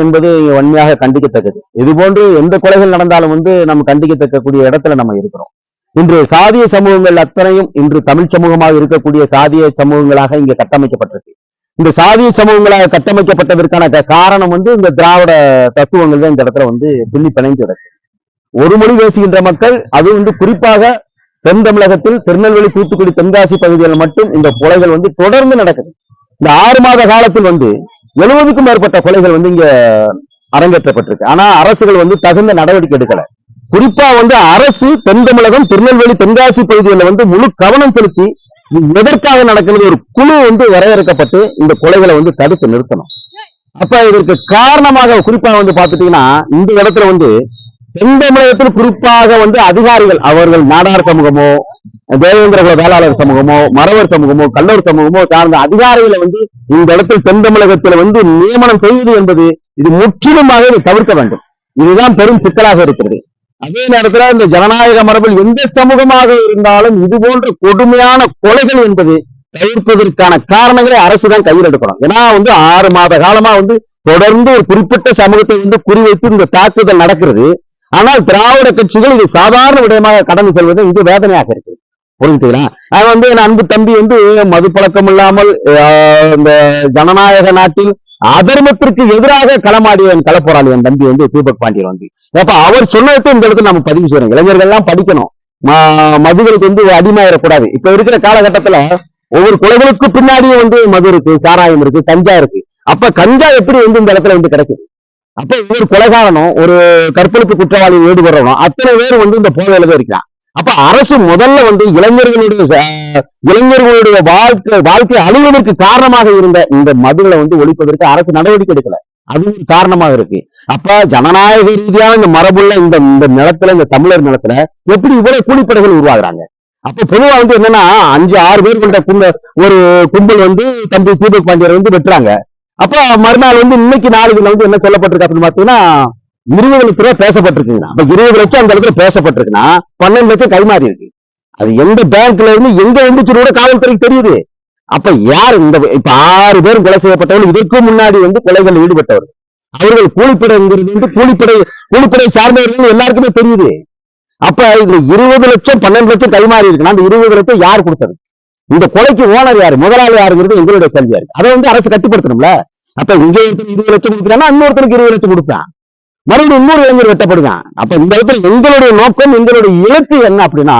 என்பது வன்மையாக கண்டிக்கத்தக்கது. இது போன்று எந்த கொலைகள் நடந்தாலும் நம்ம கண்டிக்கத்தக்கக்கூடிய இடத்துல நம்ம இருக்கிறோம். இன்று சாதிய சமூகங்கள் அத்தனையும் இன்று தமிழ் சமூகமாக இருக்கக்கூடிய சாதிய சமூகங்களாக இங்க கட்டமைக்கப்பட்டிருக்கு. இந்த சாதிய சமூகங்களாக கட்டமைக்கப்பட்டதற்கான காரணம் இந்த திராவிட தத்துவங்கள் தான் இந்த இடத்துல பின்னி பிணைந்து கிடக்கு. ஒரு மொழி பேசுகின்ற மக்கள், அது குறிப்பாக தென் தமிழகத்தில் திருநெல்வேலி, தூத்துக்குடி, தென்காசி பகுதிகளில் மட்டும் இந்த கொலைகள் தொடர்ந்து நடக்குது. இந்த 6 மாத காலத்தில் 70க்கும் மேற்பட்ட கொலைகள் இங்க அரங்கேற்றப்பட்டிருக்கு. ஆனா அரசுகள் தகுந்த நடவடிக்கை எடுக்கல. குறிப்பா அரசு தென் தமிழகம், திருநெல்வேலி, தென்காசி பகுதிகளில் முழு கவனம் செலுத்தி எதற்காக நடக்கிறது ஒரு குழு வரையறுக்கப்பட்டு இந்த கொலைகளை தடுத்து நிறுத்தணும். அப்ப இதற்கு காரணமாக குறிப்பா பாத்துட்டீங்கன்னா இந்த இடத்துல தென் தமிழகத்தில் குறிப்பாக அதிகாரிகள், அவர்கள் நாடார் சமூகமோ, தேவேந்திர குல வேளாளர் சமூகமோ, மறவர் சமூகமோ, கல்லூர் சமூகமோ சார்ந்த அதிகாரிகளை இந்த இடத்தில் தென் தமிழகத்தில் நியமனம் செய்வது என்பது இது முற்றிலுமாக இதை தவிர்க்க வேண்டும். இதுதான் பெரும் சிக்கலாக இருக்கிறது. அதே நேரத்தில் இந்த ஜனநாயக மரபில் எந்த சமூகமாக இருந்தாலும் இது போன்ற கொடுமையான கொலைகள் என்பது தவிர்ப்பதற்கான காரணங்களை அரசுதான் கையில் எடுக்கணும். ஏன்னா 6 மாத காலமா தொடர்ந்து ஒரு குறிப்பிட்ட சமூகத்தை குறிவைத்து இந்த தாக்குதல் நடக்கிறது. ஆனால் திராவிட கட்சிகள் இது சாதாரண விடயமாக கடந்து செல்வது இங்கு வேதனையாக இருக்கு. புரிஞ்சுங்களா? அது என் அன்பு தம்பி மது பழக்கம் இல்லாமல் இந்த ஜனநாயக நாட்டில் அதர்மத்திற்கு எதிராக களமாடிய களப்போராளி என் தம்பி தீபக் பாண்டியன் அப்ப அவர் சொன்னதை இந்த இடத்துல நம்ம பதிவு செய்யறோம். இளைஞர்கள் எல்லாம் படிக்கணும், மதுகளுக்கு அடிமையிடக்கூடாது. இப்ப இருக்கிற காலகட்டத்துல ஒவ்வொரு கொலைகளுக்கு பின்னாடியே மது இருக்கு, சாராயம் இருக்கு, கஞ்சா இருக்கு. அப்ப கஞ்சா எப்படி இந்த இடத்துல கிடைக்குது? அப்ப ஒரு கொலைகாரனும் ஒரு கற்பழிப்பு குற்றவாளியும் ஈடுபடுறோம், அத்தனை பேர் இந்த போதையில தான் இருக்கிறான். அப்ப அரசு முதல்ல இளைஞர்களுடைய வாழ்க்கை அழிவதற்கு காரணமாக இருந்த இந்த மதுகளை ஒழிப்பதற்கு அரசு நடவடிக்கை எடுக்கல. அது ஒரு காரணமாக இருக்கு. அப்ப ஜனநாயக ரீதியான இந்த மரபுள்ள இந்த நிலத்துல, இந்த தமிழர் நிலத்துல எப்படி இவ்வளவு கூலிப்படைகள் உருவாகுறாங்க? அப்ப பொதுவா என்னன்னா 5-6 பேர் கொண்ட ஒரு கும்பல் தம்பி தீபக் பாண்டியர் வெட்டுறாங்க. அப்ப மறுநாள் இன்னைக்கு நாளைக்குல என்ன சொல்லப்பட்டிருக்கு அப்படின்னு பாத்தீங்கன்னா 20 லட்சம் ரூபாய் பேசப்பட்டிருக்குங்க. அப்ப 20 லட்சம் அந்த இடத்துல பேசப்பட்டிருக்குன்னா 12 லட்சம் கைமாறி இருக்கு. அது எந்த பேங்க்ல எங்க வந்துச்சு கூட காவல்துறைக்கு தெரியுது. அப்ப யார் இப்ப 6 பேரும் கொலை செய்யப்பட்டவர்கள் இதற்கு முன்னாடி கொலைகளில் ஈடுபட்டவர்கள், அவர்கள் கூலிப்படைங்கிறது கூலிப்படை சார்ந்தவர்கள் எல்லாருக்குமே தெரியுது. அப்ப இந்த 20 லட்சம் 12 லட்சம் கைமாறி இருக்குன்னா அந்த 20 லட்சம் யார் கொடுத்தது? இந்த கொலைக்கு ஓனர் யாரு, முதலாளி யாருங்கிறது எங்களுடைய கேள்வியா இருக்கு. அதை அரசு கட்டுப்படுத்தணும்ல. அப்ப இங்க 20 லட்சம் கொடுக்குறாங்கன்னா இன்னொருத்தருக்கு 20 லட்சம் கொடுப்பான், மறுபடியும் இன்னொரு இளைஞர் வெட்டப்படுவான். அப்ப இந்த இடத்துல எங்களுடைய நோக்கம், எங்களுடைய இலக்கு என்ன அப்படின்னா,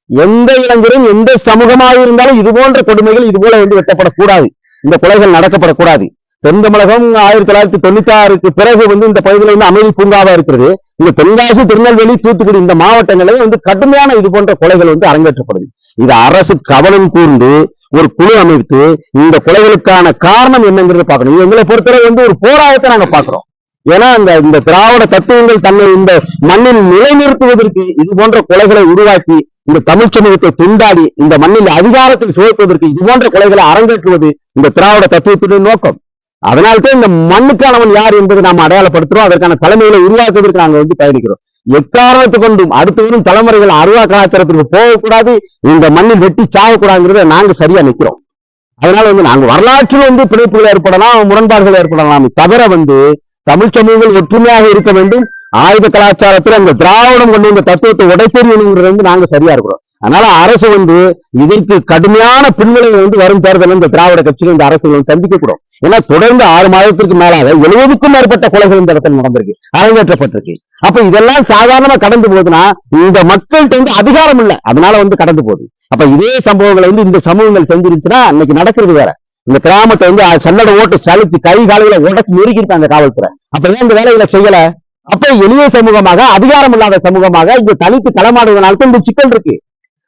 எந்த இளைஞரும் எந்த சமூகமாக இருந்தாலும் இது போன்ற கொடுமைகள் இது போல வெட்டப்படக்கூடாது, இந்த கொலைகள் நடக்கப்படக்கூடாது. தென் தமிழகம் 1996க்கு பிறகு இந்த பகுதியில் அமைதி பூங்காவா இருக்கிறது. இந்த தென்காசி, திருநெல்வேலி, தூத்துக்குடி இந்த மாவட்டங்களில் கடுமையான இது போன்ற கொலைகள் அரங்கேற்றப்படுது. இது அரசு கவனம் கூர்ந்து ஒரு குழு அமைத்து இந்த கொலைகளுக்கான காரணம் என்னங்கிறத பார்க்கணும். இது எங்களை பொறுத்தவரை ஒரு போராட்டத்தை நாங்க பாக்குறோம். ஏன்னா இந்த திராவிட தத்துவங்கள் தன்னை இந்த மண்ணில் நிலைநிறுத்துவதற்கு இது போன்ற கொலைகளை உருவாக்கி இந்த தமிழ் சமூகத்தை துண்டாடி இந்த மண்ணில் அதிகாரத்தில் சுவைப்பதற்கு இது போன்ற கொலைகளை அரங்கேற்றுவது இந்த திராவிட தத்துவத்துடைய நோக்கம். அதனால்தான் இந்த மண்ணுக்கானவன் யார் என்பதை நாம் அடையாளப்படுத்துறோம். அதற்கான தலைமைகளை உருவாக்குவதற்கு நாங்கள் பயணிக்கிறோம். எக்காரணத்து கொண்டும் அடுத்து வரும் தலைமுறைகள் அருவா கலாச்சாரத்திற்கு போகக்கூடாது, இந்த மண்ணில் வெட்டி சாகக்கூடாதுங்கிறத நாங்க சரியா நிற்கிறோம். அதனால நாங்க வரலாற்றில் பிணைப்புகள் ஏற்படலாம், முரண்பாடுகள் ஏற்படலாம், தவிர தமிழ் சமூகங்கள் ஒற்றுமையாக இருக்க வேண்டும். ஆயுத கலாச்சாரத்தில் அந்த திராவிடம் கொண்டு இந்த தத்துவத்தை உடைத்தெறியணுங்கிறது நாங்க சரியா இருக்கிறோம். அதனால அரசு இதற்கு கடுமையான பின்விளைவை வரும் தேர்தல் இந்த திராவிட கட்சிகள் இந்த அரசுகள் சந்திக்க கூடும். ஏன்னா தொடர்ந்து 6 மாதத்திற்கு மேலாக 70க்கும் மேற்பட்ட கொலைகள் இந்த இடத்துல நடந்திருக்கு, அரங்கேற்றப்பட்டிருக்கு. அப்ப இதெல்லாம் சாதாரணமா கடந்து போகுதுன்னா இந்த மக்கள்கிட்ட அதிகாரம் இல்லை, அதனால கடந்து போகுது. அப்ப இதே சம்பவங்களை இந்த சமூகங்கள் செஞ்சிருச்சுன்னா அன்னைக்கு நடக்கிறது வேற. இந்த கிராமத்தை சல்லடை ஓட்டு சலிச்சு கை காலையில உடச்சு நெருக்கிருக்காங்க காவல்துறை. அப்ப ஏன் இந்த வேலைகளை செய்யல? அப்ப எளிய சமூகமாக, அதிகாரம் இல்லாத சமூகமாக இங்க தனித்து களமாடுவதனால இந்த சிக்கல் இருக்கு.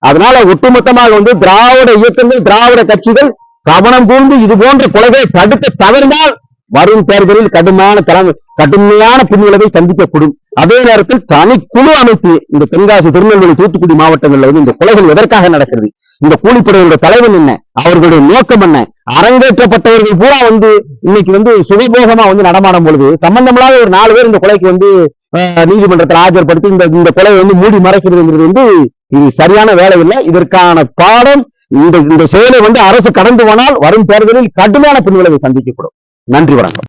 அதனால ஒட்டுமொத்தமாக திராவிட இயக்கங்கள், திராவிட கட்சிகள் கவனம் கூர்ந்து இது போன்ற கொலைகளை தடுக்க தவறினால் வரும் தேர்தலில் கடுமையான பின்விளைவை சந்திக்கக்கூடும். அதே நேரத்தில் தனிக்குழு அமைத்து இந்த தென்காசி, திருநெல்வேலி, தூத்துக்குடி மாவட்டங்களில் இந்த கொலைகள் எதற்காக நடக்கிறது, இந்த கூலிப்படையோட தலைவன் என்ன, அவர்களுடைய நோக்கம் என்ன, அரங்கேற்றப்பட்டவர்கள் பூரா இன்னைக்கு சுகபோகமா நடமாடும் பொழுது சம்பந்தமில்லாத ஒரு 4 பேர் இந்த கொலைக்கு நீதிமன்றத்தில் ஆஜர்படுத்தி இந்த கொலையை மூடி மறைக்கிறதுங்கிறது இது சரியான வேலை இல்லை. இதற்கான பாடம் இந்த செயலை அரசு கடந்து போனால் வரும் தேர்தலில் கடுமையான பின்விளைவை சந்திக்கப்படும். நன்றி, வணக்கம்.